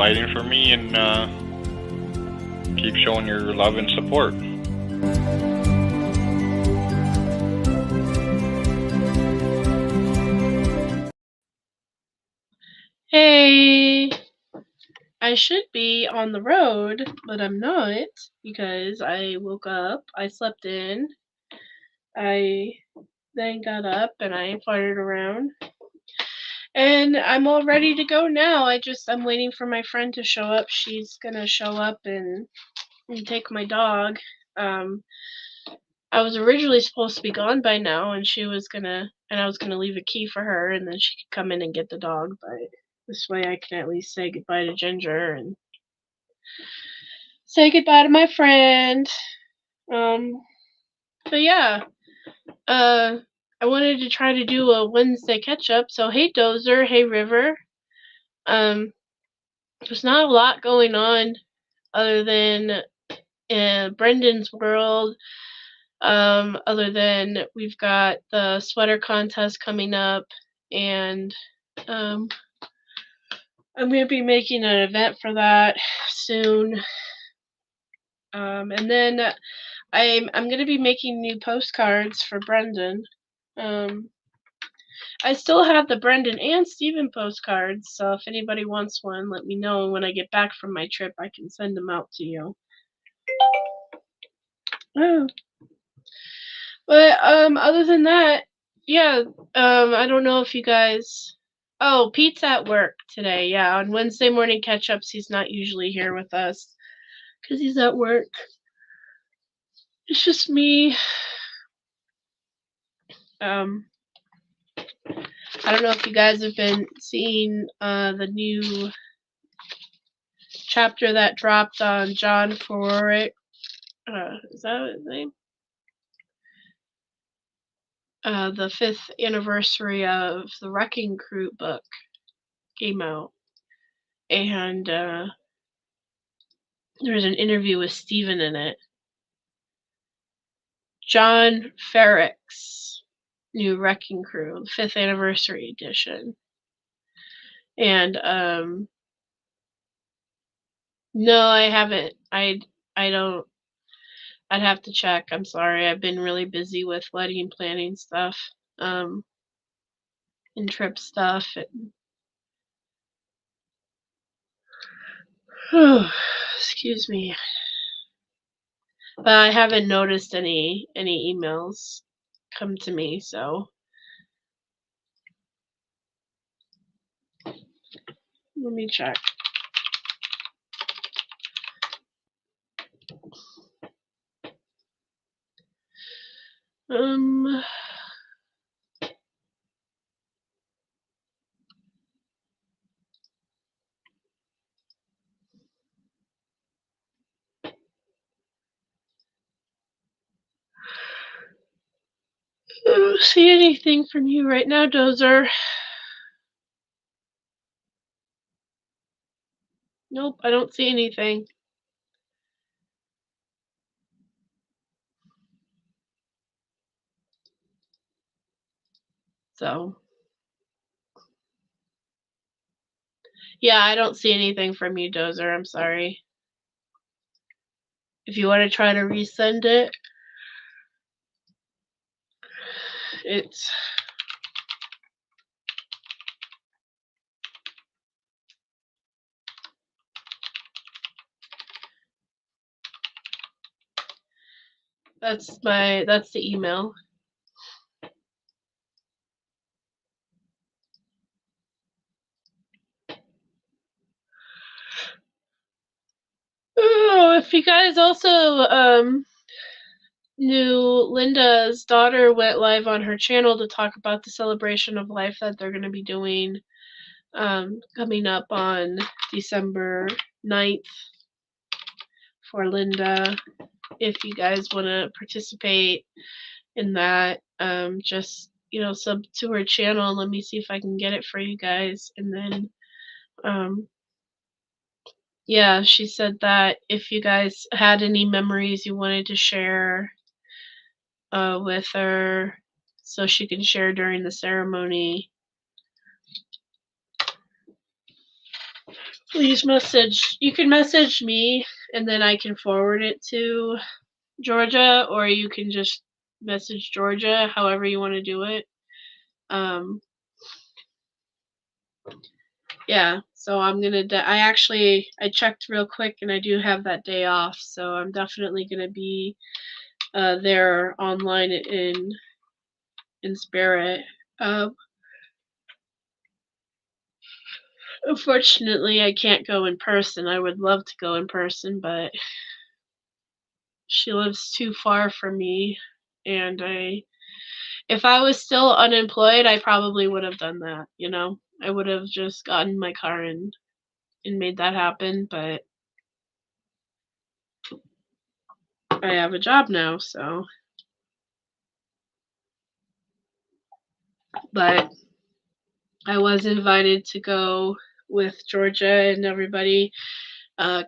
fighting for me, and keep showing your love and support. Hey, I should be on the road, but I'm not because I woke up, I slept in, I then got up and I farted around. And I'm all ready to go now. I'm waiting for my friend to show up. She's gonna show up and take my dog. I was originally supposed to be gone by now, and I was gonna leave a key for her, and then she could come in and get the dog. But this way, I can at least say goodbye to Ginger and say goodbye to my friend. But yeah, I wanted to try to do a Wednesday catch up. So hey Dozer, hey River. There's not a lot going on other than Brendan's world. Other than we've got the sweater contest coming up, and I'm gonna be making an event for that soon. And then I'm gonna be making new postcards for Brendan. I still have the Brendan and Steven postcards, so if anybody wants one, let me know. And when I get back from my trip, I can send them out to you. Oh. But other than that, yeah. I don't know if you guys. Oh, Pete's at work today. Yeah, on Wednesday morning catch-ups, he's not usually here with us because he's at work. It's just me. I don't know if you guys have been seeing the new chapter that dropped on John Forick. Is that his name? The 5th anniversary of the Wrecking Crew book came out. And there's an interview with Steven in it. John Ferrick's new Wrecking Crew, the 5th anniversary edition. And no, I haven't. I don't. I'd have to check. I'm sorry. I've been really busy with wedding planning stuff, and trip stuff. Excuse me. But I haven't noticed any emails come to me, so let me check. I don't see anything from you right now, Dozer. Nope, I don't see anything. So, yeah, I don't see anything from you, Dozer. I'm sorry. If you want to try to resend it, it's... That's the email. Oh, if you guys also knew, Linda's daughter went live on her channel to talk about the celebration of life that they're going to be doing coming up on December 9th for Linda. If you guys want to participate in that, just sub to her channel and let me see if I can get it for you guys. And then yeah, she said that if you guys had any memories you wanted to share with her so she can share during the ceremony. please message. You can message me, and then I can forward it to Georgia, or you can just message Georgia, however you want to do it. Yeah, so I'm gonna. I checked real quick, and I do have that day off, so I'm definitely gonna be there online in spirit. Unfortunately, I can't go in person. I would love to go in person, but she lives too far from me, and if I was still unemployed, I probably would have done that, you know? I would have just gotten in my car and made that happen, but I have a job now, so. But I was invited to go with Georgia and everybody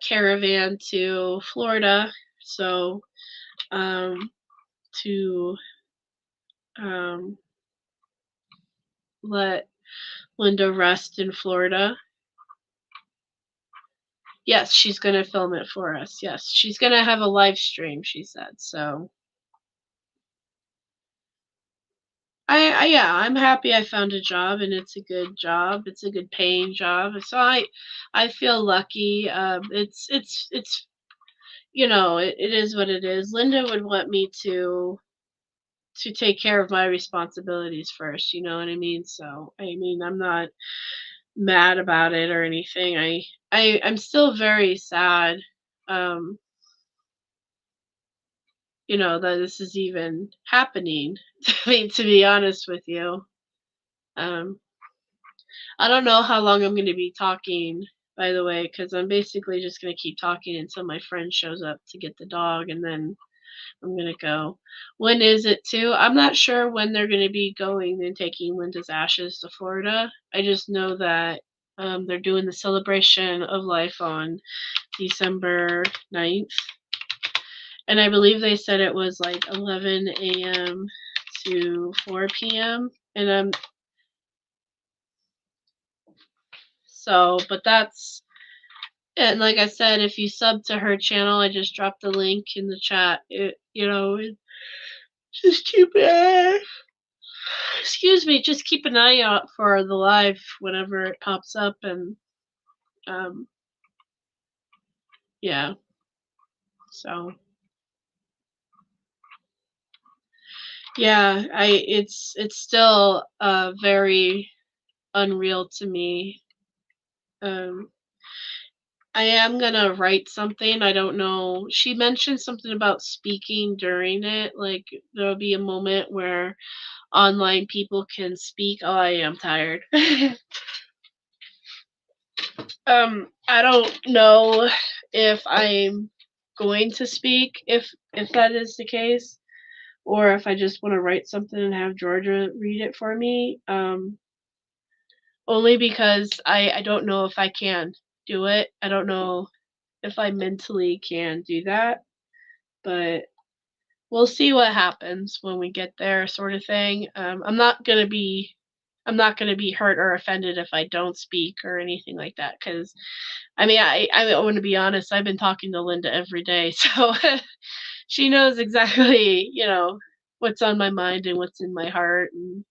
caravan to Florida, so to let Linda rest in Florida. Yes, she's gonna film it for us. Yes, she's gonna have a live stream, she said. So yeah, I'm happy I found a job, and it's a good job. It's a good paying job. So I feel lucky. It's it is what it is. Linda would want me to take care of my responsibilities first, you know what I mean? So I mean, I'm not mad about it or anything. I'm still very sad. Um that this is even happening. I mean, to be honest with you. Um, I don't know how long I'm going to be talking, by the way, because I'm basically just going to keep talking until my friend shows up to get the dog, and then I'm going to go. When is it, too? I'm not sure when they're going to be going and taking Linda's ashes to Florida. I just know that they're doing the celebration of life on December 9th. And I believe they said it was like 11 a.m. to 4 p.m. And but and like I said, if you sub to her channel, I just dropped the link in the chat. Just excuse me, just keep an eye out for the live whenever it pops up, and yeah, so yeah, it's still very unreal to me. I am gonna write something. I don't know. She mentioned something about speaking during it. Like there'll be a moment where online people can speak. Oh, I am tired. I don't know if I'm going to speak if that is the case, or if I just want to write something and have Georgia read it for me. Only because I don't know if I can do it. I don't know if I mentally can do that, but we'll see what happens when we get there, sort of thing. I'm not gonna be hurt or offended if I don't speak or anything like that, because I mean, I want to be honest. I've been talking to Linda every day, so she knows exactly what's on my mind and what's in my heart, and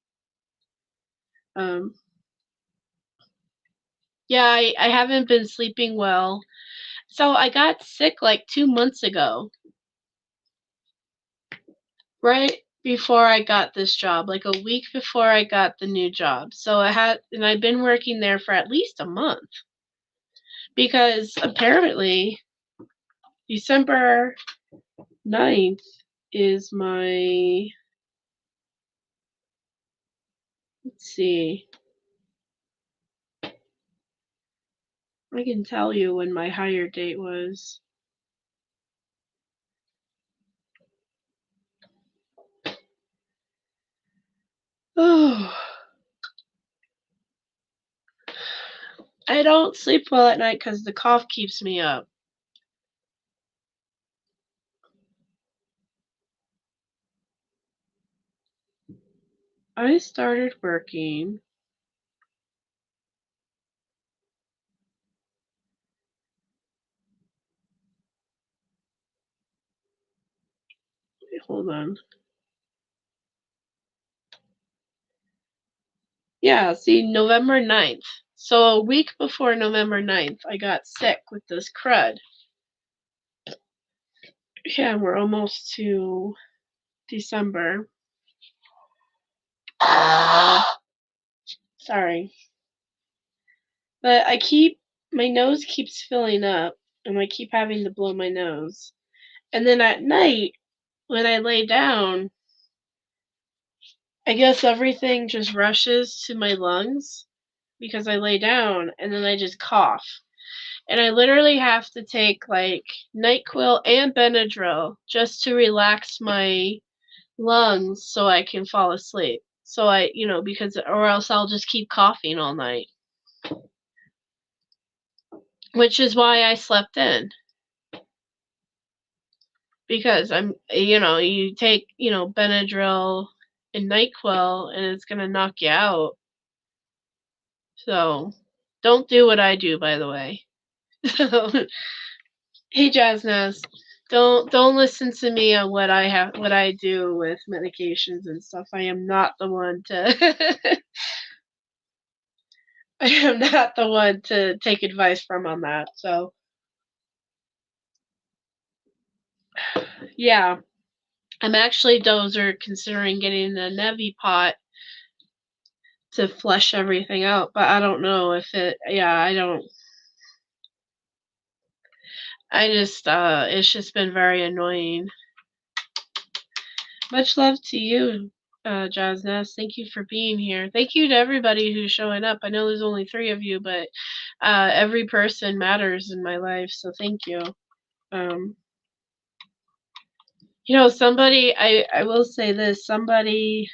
um, yeah, I haven't been sleeping well. So I got sick like 2 months ago, right before I got this job, like a week before I got the new job. So I've been working there for at least a month, because apparently December 9th is my, let's see, I can tell you when my hire date was. Oh, I don't sleep well at night because the cough keeps me up. I started working hold on. Yeah, see, November 9th. So a week before November 9th, I got sick with this crud. Yeah, we're almost to December. Sorry. But my nose keeps filling up, and I keep having to blow my nose. And then at night, when I lay down, I guess everything just rushes to my lungs because I lay down, and then I just cough. And I literally have to take like NyQuil and Benadryl just to relax my lungs so I can fall asleep. So because or else I'll just keep coughing all night. Which is why I slept in. Because you take, Benadryl and NyQuil and it's going to knock you out. So, don't do what I do, by the way. Hey, Jazznaz, don't listen to me on what I do with medications and stuff. I am not the one to I am not the one to take advice from on that. So, yeah, I'm actually Dozer considering getting the Nevi pot to flush everything out, but I don't know if I don't. It's just been very annoying. Much love to you, Jazznaz. Thank you for being here. Thank you to everybody who's showing up. I know there's only 3 of you, but every person matters in my life, so thank you. Somebody, I will say this, somebody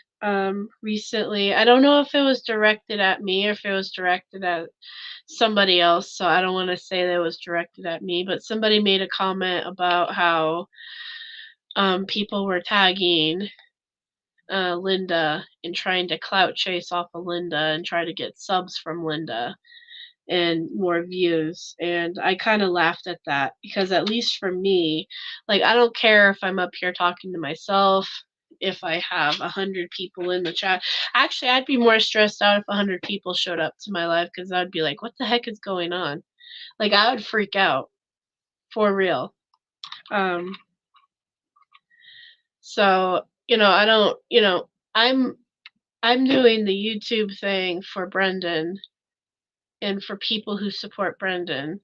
recently, I don't know if it was directed at me or if it was directed at somebody else, so I don't want to say that it was directed at me, but somebody made a comment about how people were tagging Linda and trying to clout chase off of Linda and try to get subs from Linda and more views. And I kind of laughed at that because, at least for me, like, I don't care if I'm up here talking to myself, if I have 100 people in the chat. Actually, I'd be more stressed out if 100 people showed up to my live because I'd be like, what the heck is going on? Like, I would freak out for real. So, I don't, I'm doing the YouTube thing for Brendan and for people who support Brendan.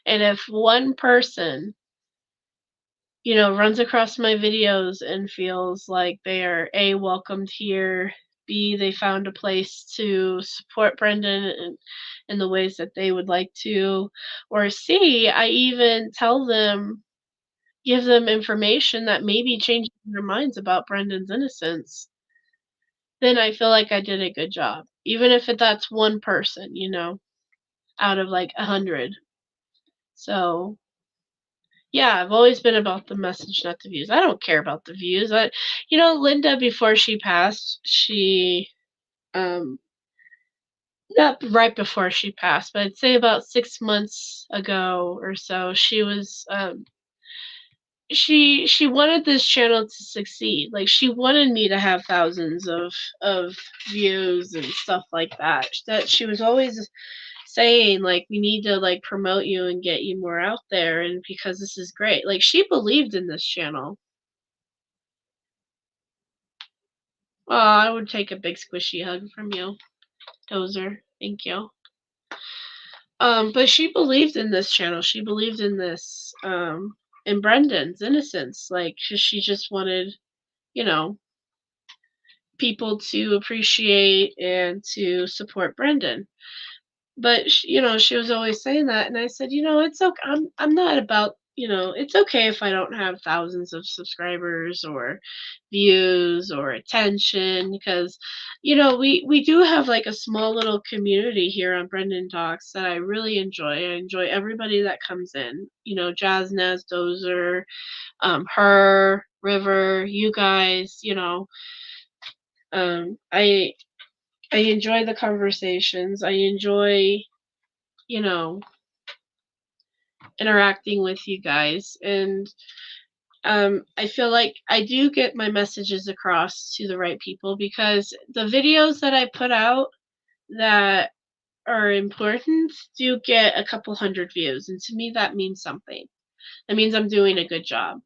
And if one person, runs across my videos and feels like they are A, welcomed here, B, they found a place to support Brendan in the ways that they would like to, or C, I even give them information that maybe changes their minds about Brendan's innocence, then I feel like I did a good job. Even if that's one person, out of like 100. So, yeah, I've always been about the message, not the views. I don't care about the views. Linda, before she passed, not right before she passed, but I'd say about 6 months ago or so, she was, she wanted this channel to succeed. Like, she wanted me to have thousands of views and stuff like that. That she was always saying, like, we need to, like, promote you and get you more out there, and because this is great. Like, she believed in this channel. Oh, I would take a big squishy hug from you, Dozer. Thank you. But she believed in this channel. She believed in this, in Brendan's innocence. Like, she just wanted, people to appreciate and to support Brendan. But she was always saying that, and I said, it's okay. I'm not about, it's okay if I don't have thousands of subscribers or views or attention, because we do have like a small little community here on Brendan Talks that I really enjoy. I enjoy everybody that comes in. Jazznaz, Dozer, her, River, you guys. I enjoy the conversations. I enjoy, interacting with you guys. And I feel like I do get my messages across to the right people because the videos that I put out that are important do get a couple hundred views, and to me that means something. That means I'm doing a good job.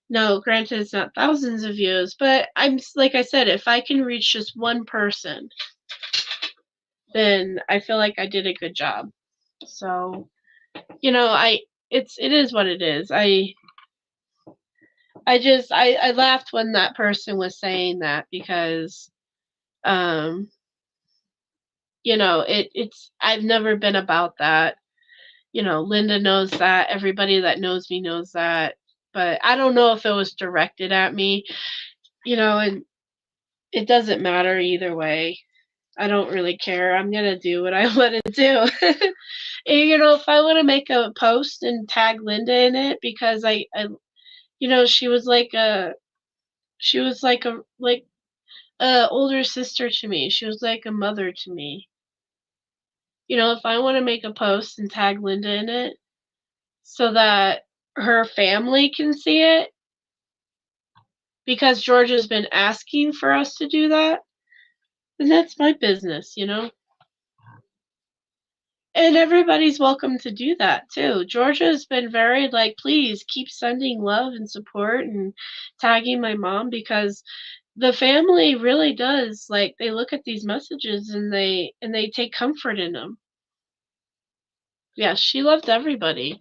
No, granted it's not thousands of views, but like I said, if I can reach just one person, then I feel like I did a good job. So, you know, it is what it is. I laughed when that person was saying that because you know, it's I've never been about that. You know, Linda knows that, everybody that knows me knows that. But I don't know if it was directed at me, you know, and it doesn't matter either way. I don't really care. I'm gonna do what I want to do. And, you know, if I want to make a post and tag Linda in it because you know, she was like a older sister to me. She was like a mother to me. You know, if I want to make a post and tag Linda in it so that her family can see it, because Georgia's been asking for us to do that, then that's my business, you know? And everybody's welcome to do that too. Georgia's been very like, please keep sending love and support and tagging my mom because the family really does like they look at these messages and they take comfort in them. Yeah, she loved everybody.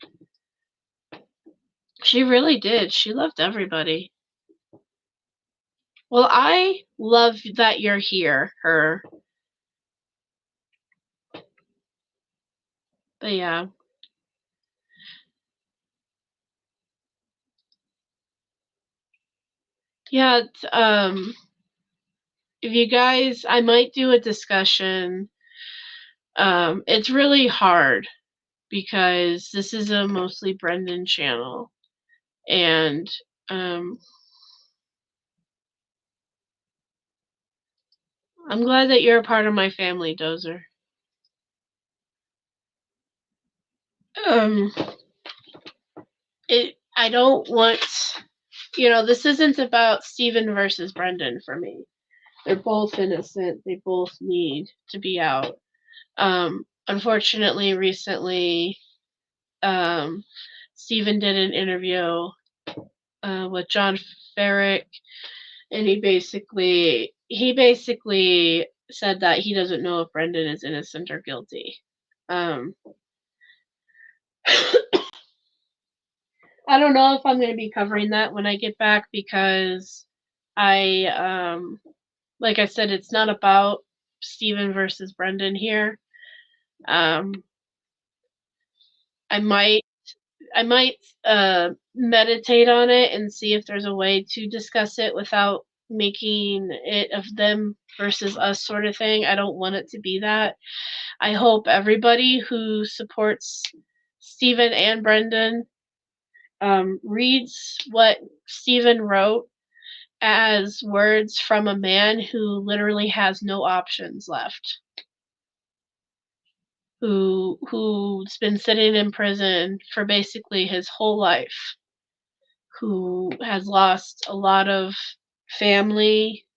She really did. She loved everybody. Well, I love that you're here, her. But yeah. Yeah, if you guys I might do a discussion. It's really hard because this is a mostly Brendan channel. And I'm glad that you're a part of my family, Dozer. Um I don't want, you know, this isn't about Steven versus Brendan for me. They're both innocent. They both need to be out. Unfortunately, recently, Steven did an interview with John Ferrick, and he basically said that he doesn't know if Brendan is innocent or guilty. I don't know if I'm going to be covering that when I get back because like I said, it's not about Steven versus Brendan here. I might meditate on it and see if there's a way to discuss it without making it of them versus us sort of thing. I don't want it to be that. I hope everybody who supports Steven and Brendan reads what Steven wrote as words from a man who literally has no options left. Who's been sitting in prison for basically his whole life, who has lost a lot of family,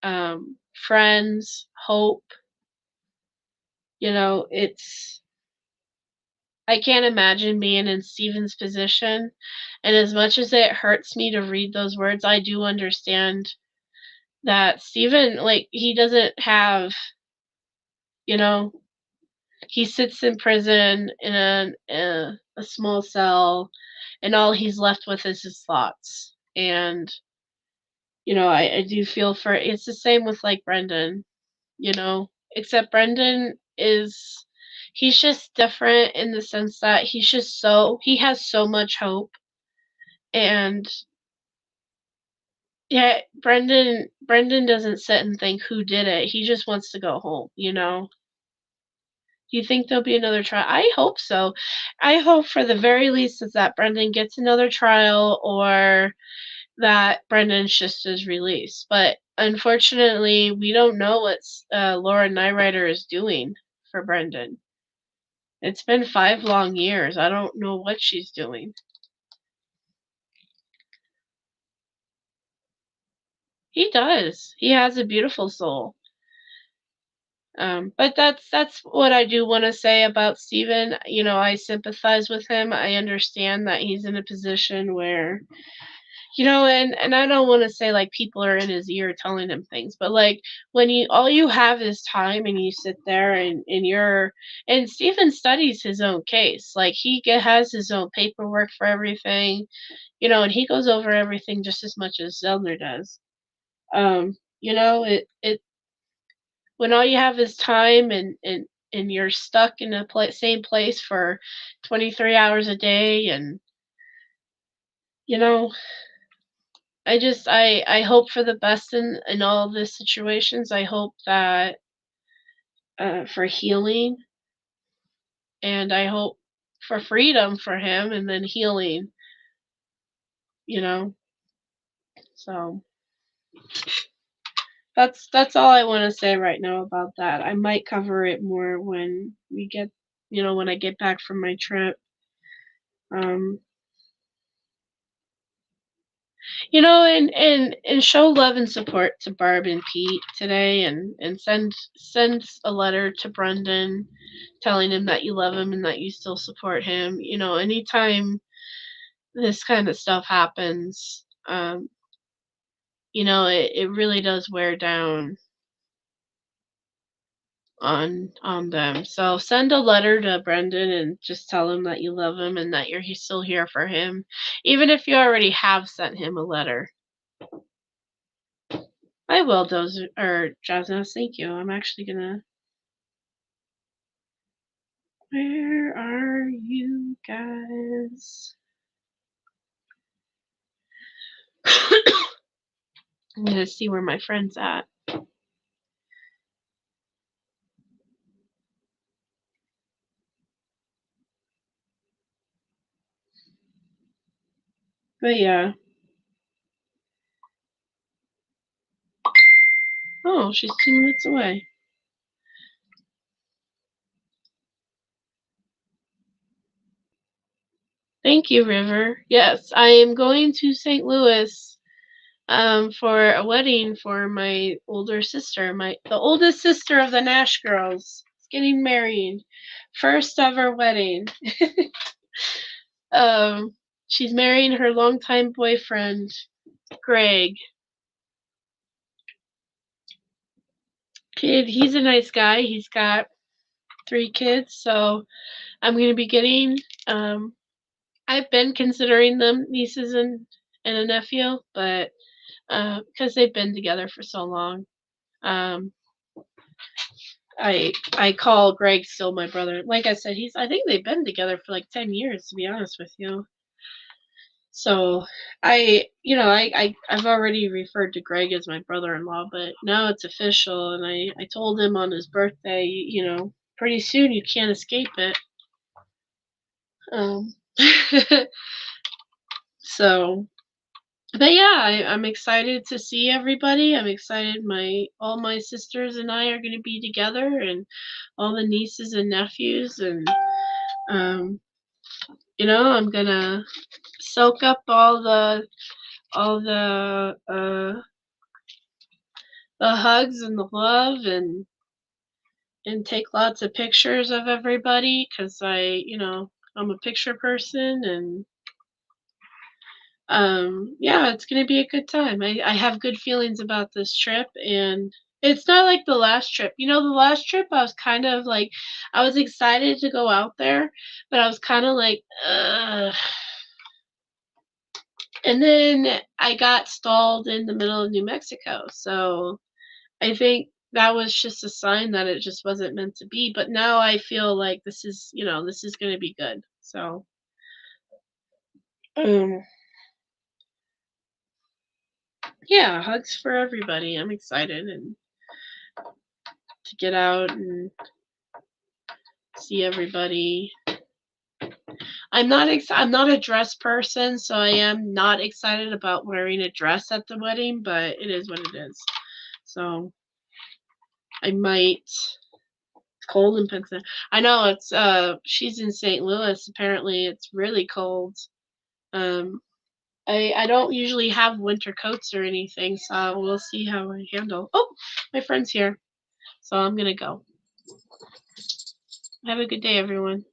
friends, hope. You know, I can't imagine being in Steven's position. And as much as it hurts me to read those words, I do understand that Steven, like, he doesn't have, you know, he sits in prison in a small cell, and all he's left with is his thoughts. And, you know, I do feel for it's the same with like Brendan, you know, except Brendan he's just different in the sense that he has so much hope. And yeah, Brendan doesn't sit and think who did it. He just wants to go home, you know. Do you think there'll be another trial? I hope so. I hope for the very least is that Brendan gets another trial or that Brendan's just is released. But unfortunately, we don't know what Laura Nyrider is doing for Brendan. It's been 5 long years. I don't know what she's doing. He does. He has a beautiful soul. But that's what I do want to say about Steven. You know, I sympathize with him. I understand that he's in a position where, and I don't want to say like people are in his ear telling him things, but like when you all you have is time and you sit there and Steven studies his own case. Like has his own paperwork for everything, and he goes over everything just as much as Zellner does. It when all you have is time and you're stuck in a same place for 23 hours a day, and you know I hope for the best in all of these situations. I hope that for healing, and I hope for freedom for him, and then healing, you know so that's all I want to say right now about that. I might cover it more when we get when I get back from my trip. um and show love and support to Barb and Pete today, and send a letter to Brendan telling him that you love him and that you still support him. Anytime this kind of stuff happens, it really does wear down on them. So send a letter to Brendan and just tell him that you love him and that you're still here for him, even if you already have sent him a letter. I will, Dozer or Jasmine. Thank you. I'm actually gonna. Where are you guys? I'm gonna see where my friend's at. But yeah. Oh, she's 2 minutes away. Thank you, River. Yes, I am going to St. Louis for a wedding for my older sister, the oldest sister of the Nash girls. Is getting married. First ever wedding. She's marrying her longtime boyfriend, Greg. He's a nice guy. He's got 3 kids, so I'm going to be getting I've been considering them nieces and a nephew, but because they've been together for so long. I call Greg still my brother. Like I said, I think they've been together for like 10 years, to be honest with you. So I've already referred to Greg as my brother-in-law, but now it's official, and I told him on his birthday, pretty soon you can't escape it. So, but yeah, I'm excited to see everybody. I'm excited all my sisters and I are going to be together, and all the nieces and nephews, and I'm gonna soak up all the hugs and the love, and take lots of pictures of everybody, because I'm a picture person, and yeah, it's gonna be a good time. I have good feelings about this trip, and it's not like the last trip. The last trip I was kind of like, I was excited to go out there, but I was kind of like, ugh. And then I got stalled in the middle of New Mexico, so I think that was just a sign that it just wasn't meant to be. But now I feel like this is going to be good. So, yeah, hugs for everybody. I'm excited and to get out and see everybody. I'm not a dress person, so I am not excited about wearing a dress at the wedding, but it is what it is. So I might. It's cold in Pennsylvania. I know it's she's in St. Louis. Apparently it's really cold. I don't usually have winter coats or anything, so we'll see how I handle. Oh, my friend's here, so I'm gonna go. Have a good day, everyone.